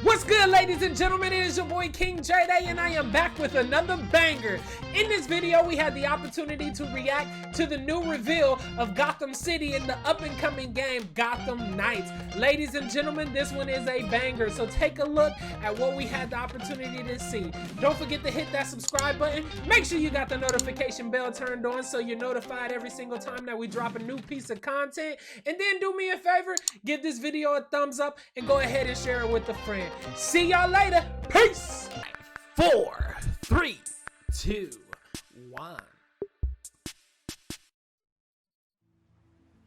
What's good, ladies and gentlemen? It is your boy King J-Day, and I am back with another banger. In this video, we had the opportunity to react to the new reveal of Gotham City in the up-and-coming game Gotham Knights. Ladies and gentlemen, this one is a banger, so take a look at what we had the opportunity to see. Don't forget to hit that subscribe button. Make sure you got the notification bell turned on so you're notified every single time that we drop a new piece of content. And then do me a favor, give this video a thumbs up and go ahead and share it with a friend. See y'all later. Peace. 4, 3, 2, 1.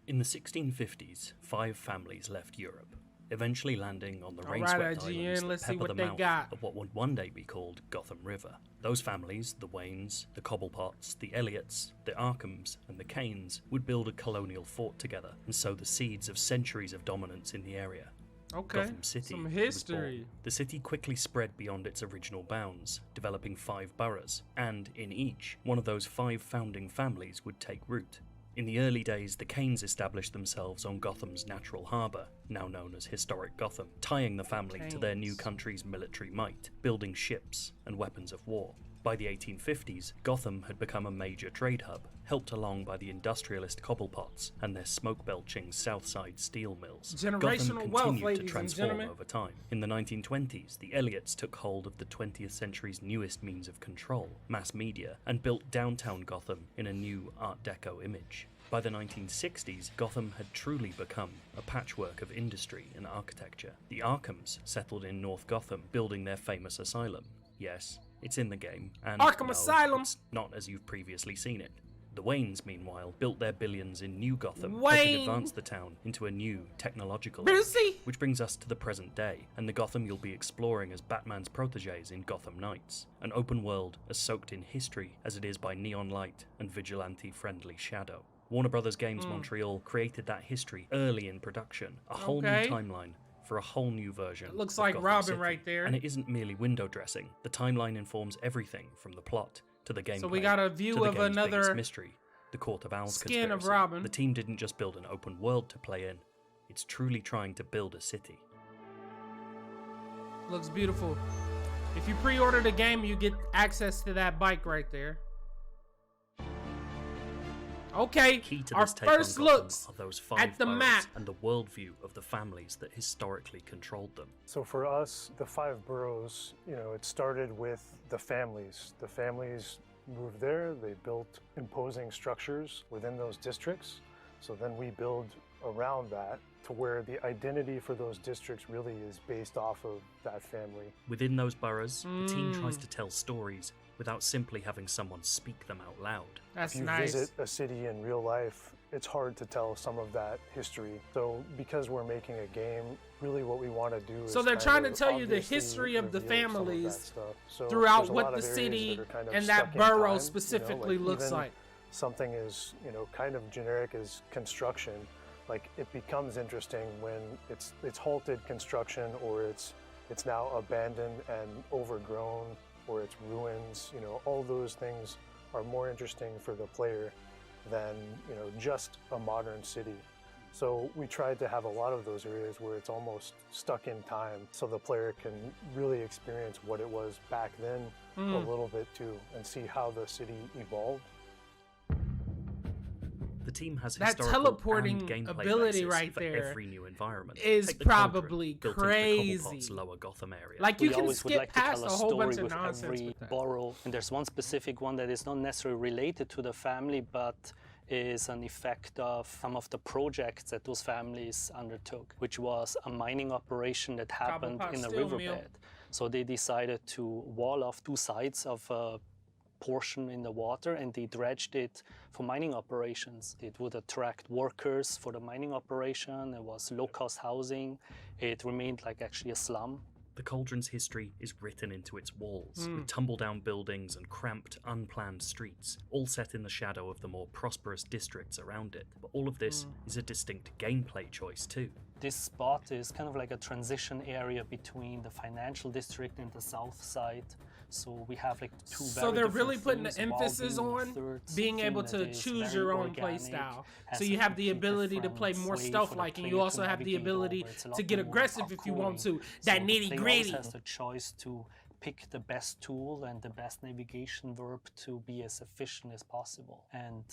In the 1650s, 5 families left Europe, eventually landing on the rain-swept islands that pepper the mouth of what would one day be called Gotham River. Those families, the Waynes, the Cobblepots, the Elliots, the Arkhams, and the Kanes, would build a colonial fort together and sow the seeds of centuries of dominance in the area. Okay, Gotham City some history. The city quickly spread beyond its original bounds, developing 5 boroughs, and in each, one of those 5 founding families would take root. In the early days, the Kanes established themselves on Gotham's natural harbour, now known as Historic Gotham, tying the family to their new country's military might, building ships and weapons of war. By the 1850s, Gotham had become a major trade hub, helped along by the industrialist Cobblepots and their smoke-belching Southside steel mills. Generational wealth, continued to transform over time. In the 1920s, the Elliots took hold of the 20th century's newest means of control, mass media, and built downtown Gotham in a new Art Deco image. By the 1960s, Gotham had truly become a patchwork of industry and architecture. The Arkhams settled in North Gotham, building their famous asylum. Yes, it's in the game, and Arkham Asylum. It's not as you've previously seen it. The Waynes, meanwhile, built their billions in New Gotham, helping advance the town into a new technological age. Which brings us to the present day, and the Gotham you'll be exploring as Batman's protégés in Gotham Knights, an open world as soaked in history as it is by neon light and vigilante-friendly shadow. Warner Bros. Games Montreal created that history early in production, a whole new timeline for a whole new version. It looks of like Gotham Robin City. right there. And it isn't merely window dressing. The timeline informs everything from the plot to the gameplay. So we got a view of another mystery, the Court of Owls skin conspiracy. of Robin. The team didn't just build an open world to play in. It's truly trying to build a city. Looks beautiful. If you pre-order the game, you get access to that bike right there. Okay, our first looks at the map and the worldview of the families that historically controlled them. So for us, the 5 boroughs, it started with the families. The families moved there, they built imposing structures within those districts. So then we build around that to where the identity for those districts really is based off of that family. Within those boroughs, the team tries to tell stories without simply having someone speak them out loud. That's if you visit a city in real life, it's hard to tell some of that history. So because we're making a game, really what we want to do is... So they're trying to tell you the history of the families throughout what the city and that borough specifically looks like. Something is, kind of generic as construction. Like, it becomes interesting when it's halted construction, or it's now abandoned and overgrown, or it's ruins. All those things are more interesting for the player than just a modern city. So we tried to have a lot of those areas where it's almost stuck in time, so the player can really experience what it was back then a little bit too, and see how the city evolved. The team has that teleporting ability right there. Every new environment is probably crazy. Lower Gotham area. Like, you can skip past a whole bunch of nonsense every with that. borough, and there's one specific one that is not necessarily related to the family, but is an effect of some of the projects that those families undertook, which was a mining operation that happened in a riverbed. So they decided to wall off 2 sides of a portion in the water, and they dredged it for mining operations. It would attract workers for the mining operation. It was low-cost housing. It remained like actually a slum. The Cauldron's history is written into its walls, with tumble-down buildings and cramped, unplanned streets, all set in the shadow of the more prosperous districts around it. But all of this is a distinct gameplay choice too. This spot is kind of like a transition area between the financial district and the south side. So we have like two So very they're really different putting the things, while emphasis being the on third being able thing that to is choose very your own play organic, style. has So a you have the completely ability to play different more way for stealth-like, the and you player also to have the navigate ability over. It's a to lot get more aggressive if you want to. parkouring. That So the nitty player always gritty. has the choice to pick the best tool and the best navigation verb to be as efficient as possible. And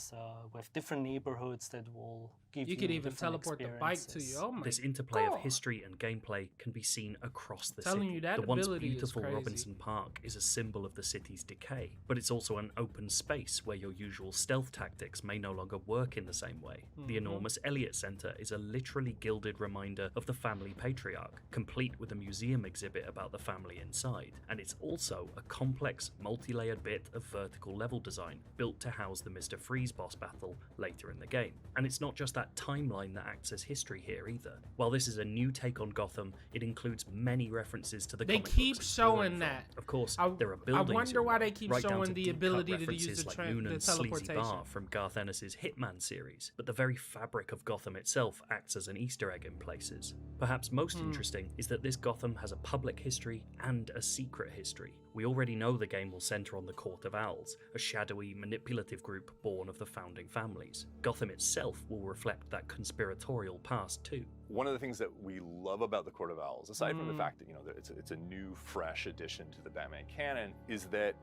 with different neighborhoods that will give You could even different teleport the bike to you. experiences. Oh my This interplay God. of history and gameplay can be seen across the Telling city. you, that the once ability is beautiful crazy. Robinson Park is a symbol of the city's decay, but it's also an open space where your usual stealth tactics may no longer work in the same way. The enormous Elliott Center is a literally gilded reminder of the family patriarch, complete with a museum exhibit about the family inside, and it's also a complex, multi-layered bit of vertical level design built to house the Mr. Freeze boss battle later in the game. And it's not just that timeline that acts as history here either. While this is a new take on Gotham, it includes many references to the They comic keep books it's showing born from. that. Of course, I there are buildings. wonder in why there, they keep right down showing to the deep-cut ability to use references the like the Noonan's Sleazy teleportation. Bar from Garth Ennis's Hitman series, but the very fabric of Gotham itself acts as an Easter egg in places. Perhaps most interesting is that this Gotham has a public history and a secret history. We already know the game will center on the Court of Owls, a shadowy, manipulative group born of the founding families. Gotham itself will reflect that conspiratorial past too. One of the things that we love about the Court of Owls, aside from the fact that that it's a new, fresh addition to the Batman canon, is that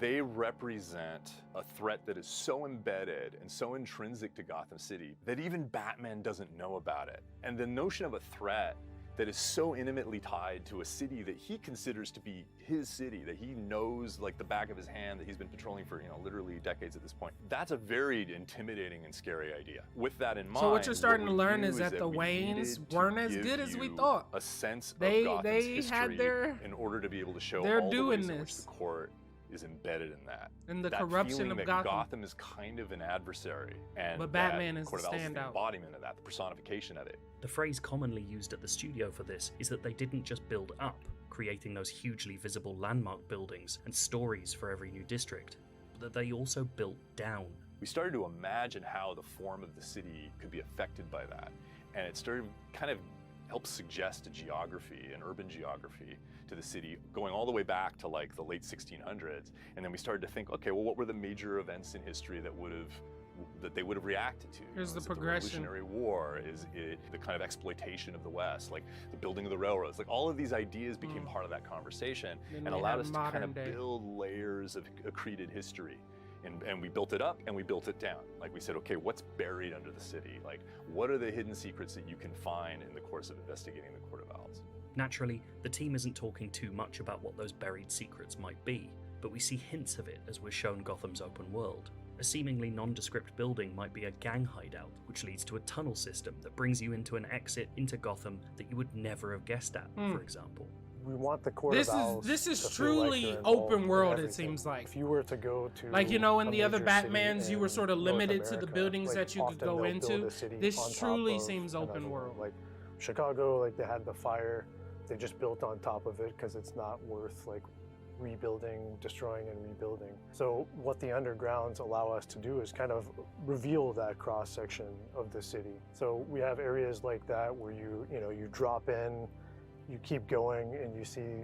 they represent a threat that is so embedded and so intrinsic to Gotham City that even Batman doesn't know about it. And the notion of a threat that is so intimately tied to a city that he considers to be his city, that he knows like the back of his hand, that he's been patrolling for literally decades at this point. That's a very intimidating and scary idea. With that in mind, So what you're starting to we learn knew is that the we Waynes needed to weren't as give good as we you thought. A sense They- of Gotham's they history had their- in order to be able to show they're all the doing ways in which this. the court is embedded in that. And the that corruption feeling of that Gotham. is kind of an adversary, and But Batman that is Court the of Owls is the standout. embodiment of that, the personification of it. The phrase commonly used at the studio for this is that they didn't just build up, creating those hugely visible landmark buildings and stories for every new district, but that they also built down. We started to imagine how the form of the city could be affected by that, and it started kind of helped suggest a geography, an urban geography to the city, going all the way back to like the late 1600s. And then we started to think, okay, well, what were the major events in history that they would have reacted to? Here's the is it progression. the Revolutionary War? Is it the kind of exploitation of the West, like the building of the railroads? Like all of these ideas became part of that conversation Then and we allowed have us to kind modern of day. build layers of accreted history. And we built it up and we built it down. Like we said, okay, what's buried under the city? Like what are the hidden secrets that you can find in the course of investigating the Court of Owls? Naturally, the team isn't talking too much about what those buried secrets might be, but we see hints of it as we're shown Gotham's open world. A seemingly nondescript building might be a gang hideout, which leads to a tunnel system that brings you into an exit into Gotham that you would never have guessed at, for example. We want the Court This of Owls is to feel like truly they're involved open in world, it everything. seems like. If you were to go to Like, in a the other major city Batmans, you were in sort of North limited to the America, buildings like, that you could often go they'll into. build a city on This top truly of seems another open one. world. Like Chicago, like they had the fire, they just built on top of it because it's not worth like rebuilding, destroying and rebuilding. So what the undergrounds allow us to do is kind of reveal that cross section of the city. So we have areas like that where you drop in, you keep going and you see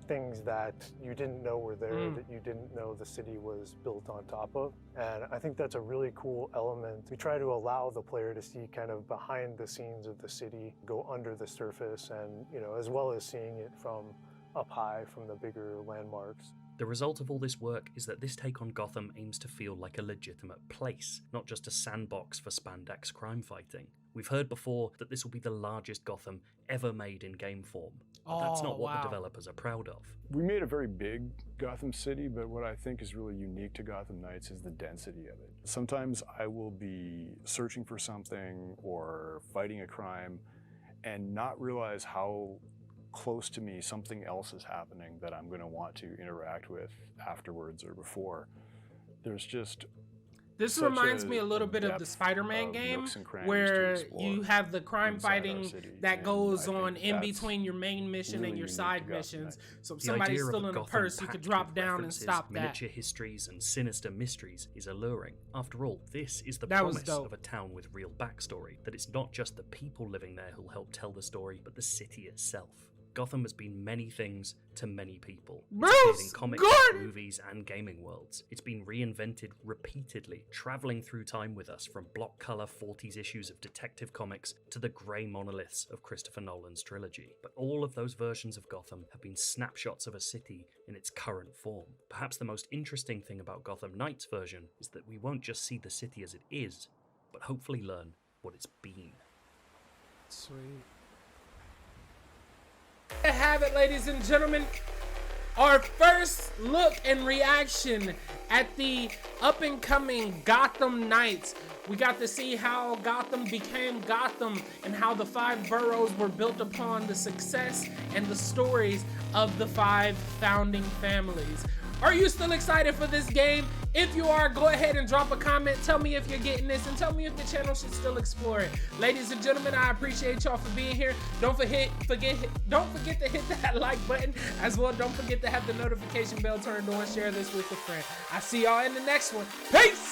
things that you didn't know were there, that you didn't know the city was built on top of. And I think that's a really cool element. We try to allow the player to see kind of behind the scenes of the city, go under the surface, and as well as seeing it from up high from the bigger landmarks. The result of all this work is that this take on Gotham aims to feel like a legitimate place, not just a sandbox for spandex crime fighting. We've heard before that this will be the largest Gotham ever made in game form, but that's not what the developers are proud of. We made a very big Gotham City, but what I think is really unique to Gotham Knights is the density of it. Sometimes I will be searching for something or fighting a crime and not realize how close to me something else is happening that I'm going to want to interact with afterwards or before. There's just This such reminds me a little bit of the depth Spider-Man of game, nooks and crannies to where explore you have the crime inside our fighting city, that and goes I think on in that's between your main mission really and your unique side to Gotham missions. Knights. So if The somebody's idea of stealing a Gotham purse, you could packed drop with down and references, stop that. miniature histories and sinister mysteries is alluring. After all, this is the That was promise dope. of a town with real backstory, that it's not just the people living there who'll help tell the story, but the city itself. Gotham has been many things to many people. Bruce It's appeared in comics, Gordon! movies, and gaming worlds. It's been reinvented repeatedly, traveling through time with us from block color 40s issues of Detective Comics to the grey monoliths of Christopher Nolan's trilogy. But all of those versions of Gotham have been snapshots of a city in its current form. Perhaps the most interesting thing about Gotham Knights version is that we won't just see the city as it is, but hopefully learn what it's been. Sweet. There you have it, ladies and gentlemen. Our first look and reaction at the up-and-coming Gotham Knights. We got to see how Gotham became Gotham and how the 5 boroughs were built upon the success and the stories of the 5 founding families. Are you still excited for this game? If you are, go ahead and drop a comment. Tell me if you're getting this and tell me if the channel should still explore it. Ladies and gentlemen, I appreciate y'all for being here. Don't forget to hit that like button as well. Don't forget to have the notification bell turned on. Share this with a friend. I see y'all in the next one. Peace!